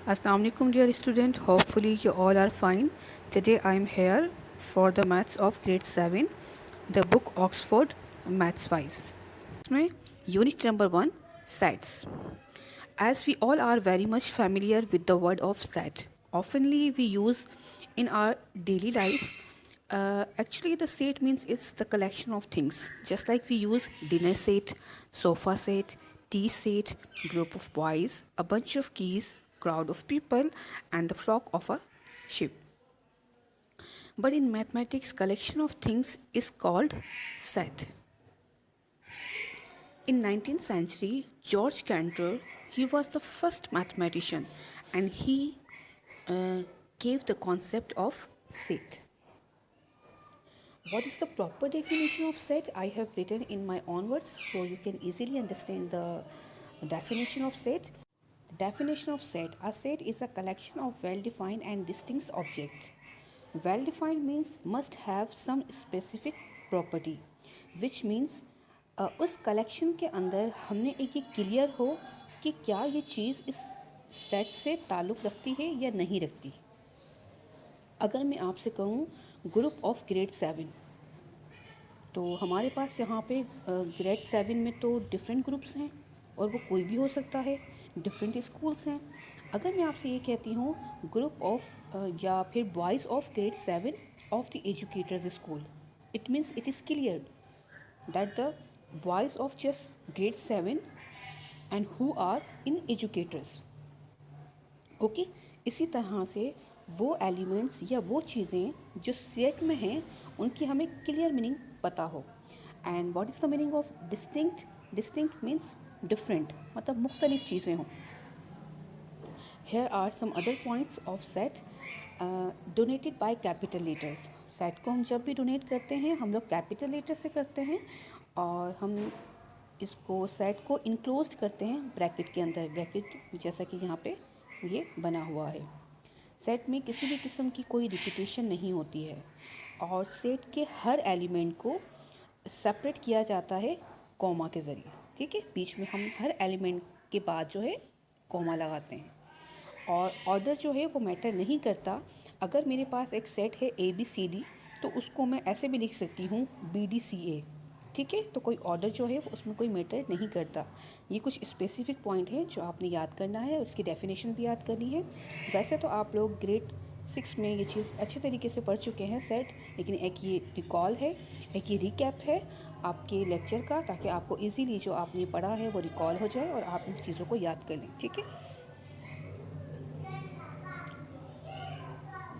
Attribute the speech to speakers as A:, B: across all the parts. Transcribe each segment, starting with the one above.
A: Assalamu alaikum dear student, hopefully you all are fine. Today I am here for the maths of grade 7, the book Oxford Maths Wise. इसमें unit number 1 sets. As we all are very much familiar with the word of set, oftenly we use in our daily life. Actually, the set means it's the collection of things. Just like we use dinner set, sofa set, tea set, group of boys, a bunch of keys, crowd of people, and the flock of a sheep. But in mathematics, collection of things is called set. In 19th century, George Cantor, he was the first mathematician and he gave the concept of set. What is the proper definition of set? I have written in my own words so you can easily understand the definition of set. Definition of set. A set is a collection of well-defined and distinct objects. Well-defined means must have some specific property, which means उस collection के अंदर हमने एक ये clear हो कि क्या ये चीज़ इस सेट से ताल्लुक़ रखती है या नहीं रखती। अगर मैं आपसे कहूँ ग्रुप ऑफ ग्रेड 7, तो हमारे पास यहाँ पे ग्रेड 7 में तो डिफरेंट ग्रुप्स हैं और वो कोई भी हो सकता है, डिफरेंट स्कूल्स हैं। अगर मैं आपसे ये कहती हूँ ग्रुप ऑफ या फिर boys of grade 7 of the educators school, it means it is clear that the boys of just grade 7 and who are in educators. Okay इसी तरह से वो एलिमेंट्स या वो चीज़ें जो सेट में हैं उनकी हमें क्लियर मीनिंग पता हो। And what is the meaning of distinct? Distinct means different, मतलब मुख्तलिफ चीज़ें हों। Here are some other points of set donated by capital letters. Set को हम जब भी डोनेट करते हैं हम लोग कैपिटल लेटर से करते हैं और हम इसको सेट को इनक्लोज्ड करते हैं ब्रैकेट के अंदर। ब्रैकेट जैसा कि यहाँ पे ये बना हुआ है। सेट में किसी भी किस्म की कोई रिपीटेशन नहीं होती है और सेट के हर एलिमेंट को सेपरेट किया जाता है कॉमा के ज़रिए। ठीक है, बीच में हम हर एलिमेंट के बाद जो है कॉमा लगाते हैं और ऑर्डर जो है वो मैटर नहीं करता। अगर मेरे पास एक सेट है ABCD तो उसको मैं ऐसे भी लिख सकती हूँ BDCA। ठीक है, तो कोई ऑर्डर जो है उसमें कोई मैटर नहीं करता। ये कुछ स्पेसिफिक पॉइंट है जो आपने याद करना है, उसकी डेफिनेशन भी याद करनी है। वैसे तो आप लोग ग्रेड 6 में ये चीज़ अच्छे तरीके से पढ़ चुके हैं सेट, लेकिन एक ये रिकॉल है, एक ये रिकैप है आपके लेक्चर का, ताकि आपको इजीली जो आपने पढ़ा है वो रिकॉल हो जाए और आप इन चीज़ों को याद कर लें। ठीक है,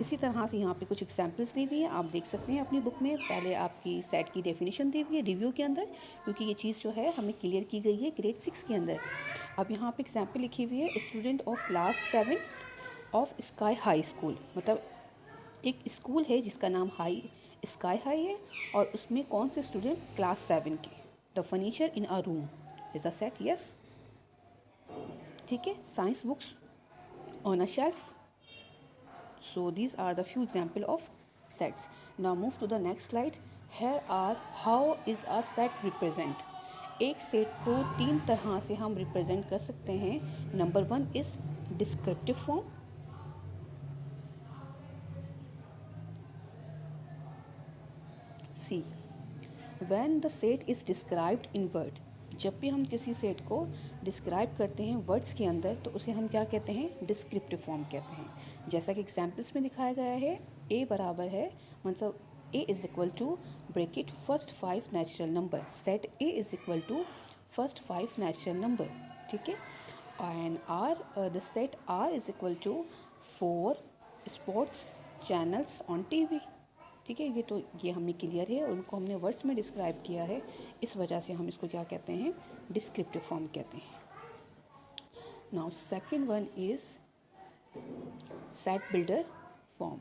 A: इसी तरह से यहाँ पे कुछ एग्जांपल्स दी हुई हैं, आप देख सकते हैं अपनी बुक में। पहले आपकी सेट की डेफिनेशन दी हुई है रिव्यू के अंदर, क्योंकि ये चीज़ जो है हमें क्लियर की गई है ग्रेड 6 के अंदर। अब यहाँ पे एग्जांपल लिखी हुई है student of class 7 of sky high school. मतलब एक स्कूल है जिसका नाम स्काई हाई है और उसमें कौन से स्टूडेंट? क्लास 7 के। The furniture in a room is a set. Yes, ठीक है। Science books on a shelf. So these are the few example of sets. Now move to the next slide. Here are how is a set represent. एक set को 3 तरह से हम represent कर सकते हैं। Number 1 is descriptive form. See, when the set is described in word. जब भी हम किसी सेट को डिस्क्राइब करते हैं वर्ड्स के अंदर तो उसे हम क्या कहते हैं? डिस्क्रिप्टिव फॉर्म कहते हैं। जैसा कि एग्जाम्पल्स में दिखाया गया है, ए बराबर है, मतलब A is equal to bracket first 5 natural number. Set A is equal to first 5 natural number. ठीक है, and R the set R is equal to 4 sports channels on TV. ठीक है, ये हमें क्लियर है और उनको हमने वर्ड्स में डिस्क्राइब किया है, इस वजह से हम इसको क्या कहते हैं? डिस्क्रिप्टिव फॉर्म कहते हैं। Now second one is set builder form.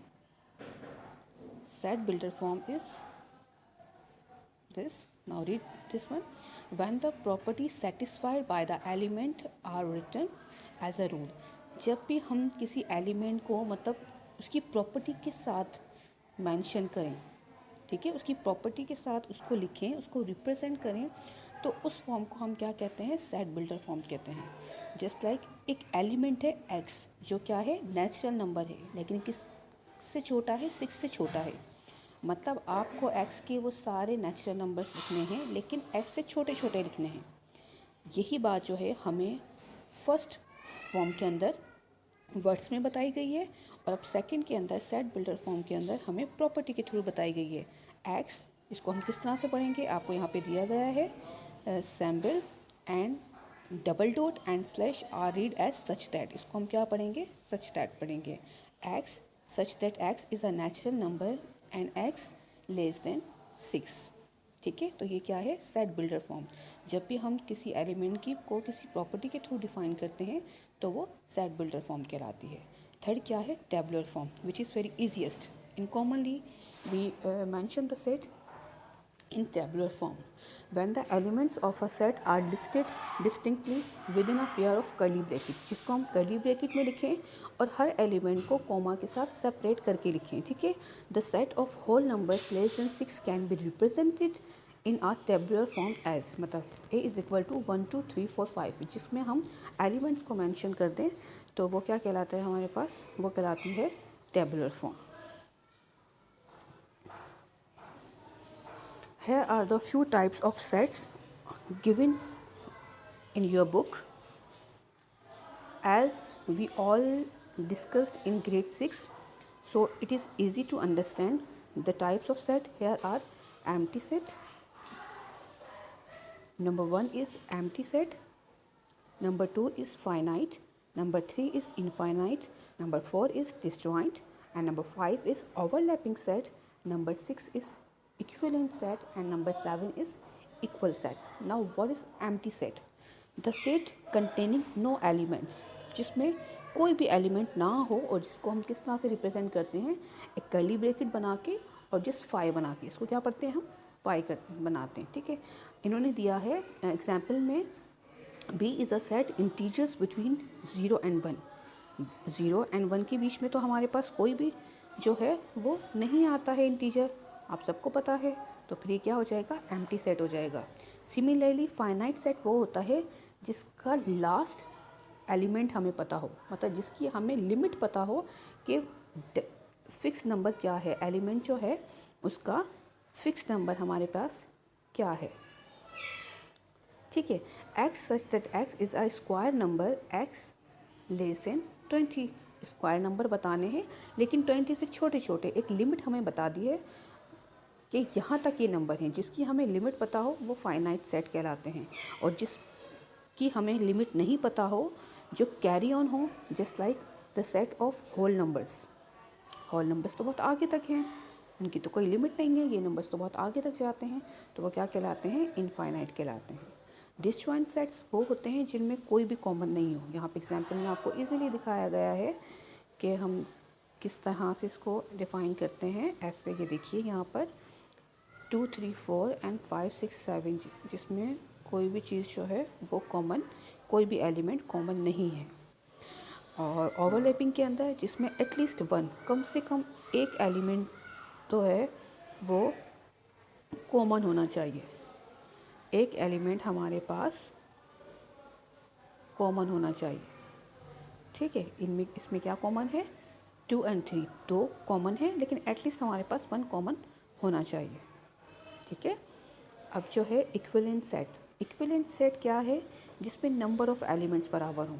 A: Set builder form is this. Now read this one. When the property satisfied by the element are written as a rule. जब भी हम किसी एलिमेंट को मतलब उसकी property के साथ मेंशन करें, ठीक है, उसकी प्रॉपर्टी के साथ उसको लिखें, उसको रिप्रेजेंट करें, तो उस फॉर्म को हम क्या कहते हैं, सेट बिल्डर फॉर्म कहते हैं। जस्ट लाइक एक एलिमेंट है एक्स, जो क्या है, नेचुरल नंबर है, लेकिन किस से छोटा है, 6 से छोटा है। मतलब आपको एक्स के वो सारे नेचुरल नंबर्स लिखने हैं, लेकिन एक्स से छोटे छोटे लिखने हैं। यही बात जो है हमें फर्स्ट फॉर्म के अंदर वर्ड्स में बताई गई है, और अब सेकंड के अंदर सेट बिल्डर फॉर्म के अंदर हमें प्रॉपर्टी के थ्रू बताई गई है। एक्स, इसको हम किस तरह से पढ़ेंगे, आपको यहाँ पे दिया गया है, symbol and double dot and slash are read as such that. इसको हम क्या पढ़ेंगे, सच दैट पढ़ेंगे। X such that X is a natural number and X less than 6। ठीक है, तो ये क्या है, सेट बिल्डर फॉर्म। जब भी हम किसी एलिमेंट की को किसी प्रॉपर्टी के थ्रू डिफाइन करते हैं तो वो सेट बिल्डर फॉर्म कहलाती है। थर्ड क्या है, tabular form, which is very easiest. In commonly we mention the set in tabular form when the elements of a set are listed distinctly within a pair of curly bracket, जिसको हम curly bracket में लिखें और हर element को comma के साथ separate करके लिखें। ठीक है, the set of whole numbers less than 6 can be represented in a tabular form as, मतलब a इज़ इक्वल टू 1 2 3 4 5, जिसमें हम एलिमेंट्स को मेंशन कर दें तो वो क्या कहलाता है हमारे पास, वो कहलाती है tabular form. Here are the few types of sets given in your book. As we all discussed in grade 6, so it is easy to understand the types of set. Here are empty set. Number 1 is empty set. Number 2 is finite. Number 3 is infinite. Number 4 is disjoint. And number 5 is overlapping set. Number 6 is equivalent set. And number 7 is equal set. Now what is empty set? The set containing no elements, जिसमें कोई भी element ना हो और जिसको हम किस तरह से रिप्रेजेंट करते हैं, एक कर्ली ब्रैकेट बना के और जस्ट फाई बना के, इसको क्या पढ़ते हैं हम, पाई कर बनाते हैं। ठीक है, इन्होंने दिया है एग्जाम्पल में, B is a set integers between 0 and 1। 0 and 1 के बीच में तो हमारे पास कोई भी जो है वो नहीं आता है इंटीजर, आप सबको पता है, तो फिर ये क्या हो जाएगा, एम्प्टी सेट हो जाएगा। सिमिलरली फाइनाइट सेट वो होता है जिसका लास्ट एलिमेंट हमें पता हो, मतलब जिसकी हमें लिमिट पता हो कि फिक्स नंबर क्या है, एलिमेंट जो है उसका फिक्स नंबर हमारे पास क्या है। ठीक है, x such that X is a square number, x less then 20। Square number बताने हैं लेकिन 20 से छोटे छोटे, एक लिमिट हमें बता दी है कि यहाँ तक ये नंबर हैं, जिसकी हमें लिमिट पता हो वो फाइनाइट सेट कहलाते हैं, और जिसकी हमें लिमिट नहीं पता हो, जो कैरी ऑन हो, just like the set of whole numbers. Whole numbers तो बहुत आगे तक हैं, उनकी तो कोई लिमिट नहीं है, ये नंबर्स तो बहुत आगे तक जाते हैं, तो वो क्या कहलाते हैं, इनफाइनाइट कहलाते हैं। डिसजॉइंट सेट्स वो होते हैं जिनमें कोई भी कॉमन नहीं हो। यहाँ पे एग्जांपल में आपको इजीली दिखाया गया है कि हम किस तरह से इसको डिफाइन करते हैं। ऐसे ये देखिए यहाँ पर 2 3 4 एंड 5 6 7, जिसमें कोई भी चीज़ जो है वो कॉमन, कोई भी एलिमेंट कॉमन नहीं है। और ओवरलैपिंग के अंदर जिसमें एटलीस्ट वन, कम से कम एक एलिमेंट तो है वो कॉमन होना चाहिए, एक एलिमेंट हमारे पास कॉमन होना चाहिए। ठीक है, इनमें इसमें क्या कॉमन है, 2 and 3, 2 कॉमन है लेकिन एटलीस्ट हमारे पास 1 कॉमन होना चाहिए। ठीक है, अब जो है इक्विवेलेंट सेट, इक्विवेलेंट सेट क्या है, जिसमें नंबर ऑफ़ एलिमेंट्स बराबर हों।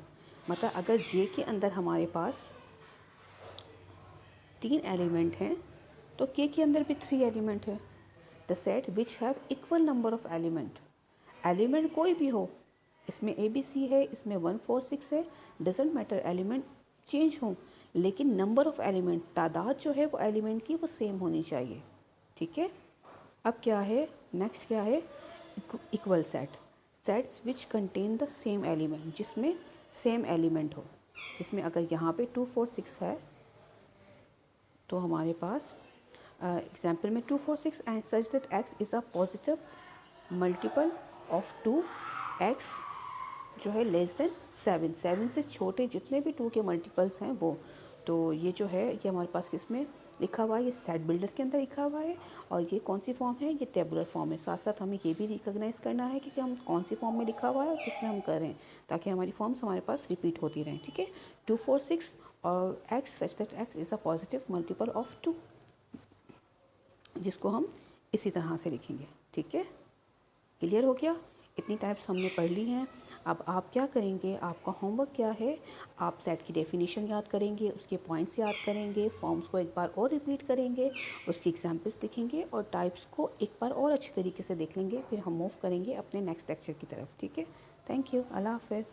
A: मतलब अगर जे के अंदर हमारे पास 3 एलिमेंट हैं तो के अंदर भी 3 एलिमेंट है। The set which have equal number of element, element कोई भी हो, इसमें ए बी सी है, इसमें 1 4 6 है, डजेंट मैटर, एलिमेंट चेंज हो, लेकिन नंबर ऑफ़ एलिमेंट, तादाद जो है वो एलिमेंट की वो सेम होनी चाहिए। ठीक है, अब क्या है, नेक्स्ट क्या है, equal set, sets which contain the same element, जिसमें सेम एलिमेंट हो, जिसमें अगर यहाँ पे 2 4 6 है तो हमारे पास एग्जाम्पल में 2 4 6 and such that X is a positive multiple of 2, x जो है लेस देन 7, 7 से छोटे जितने भी 2 के मल्टीपल्स हैं वो, तो ये जो है ये हमारे पास किस में, लिखा हुआ है, ये सेट बिल्डर के अंदर लिखा हुआ है, और ये कौन सी फॉर्म है, ये टेबुलर फॉर्म है। साथ साथ हमें ये भी रिकॉग्नाइज करना है कि हम कौन सी फॉर्म में लिखा हुआ है और किस में हम कर रहे हैं, ताकि हमारी फॉर्म्स हमारे पास रिपीट होती रहें। ठीक है, 2 4 6 और x such that x is a positive multiple of 2, जिसको हम इसी तरह से लिखेंगे। ठीक है, क्लियर हो गया? इतनी टाइप्स हमने पढ़ ली हैं। अब आप क्या करेंगे, आपका होमवर्क क्या है, आप सेट की डेफिनेशन याद करेंगे, उसके पॉइंट्स याद करेंगे, फॉर्म्स को एक बार और रिपीट करेंगे, उसकी एग्जांपल्स लिखेंगे और टाइप्स को एक बार और अच्छी तरीके से देख लेंगे। फिर हम मूव करेंगे अपने नेक्स्ट लेक्चर की तरफ। ठीक है, थैंक यू, अल्लाह हाफ़िज़।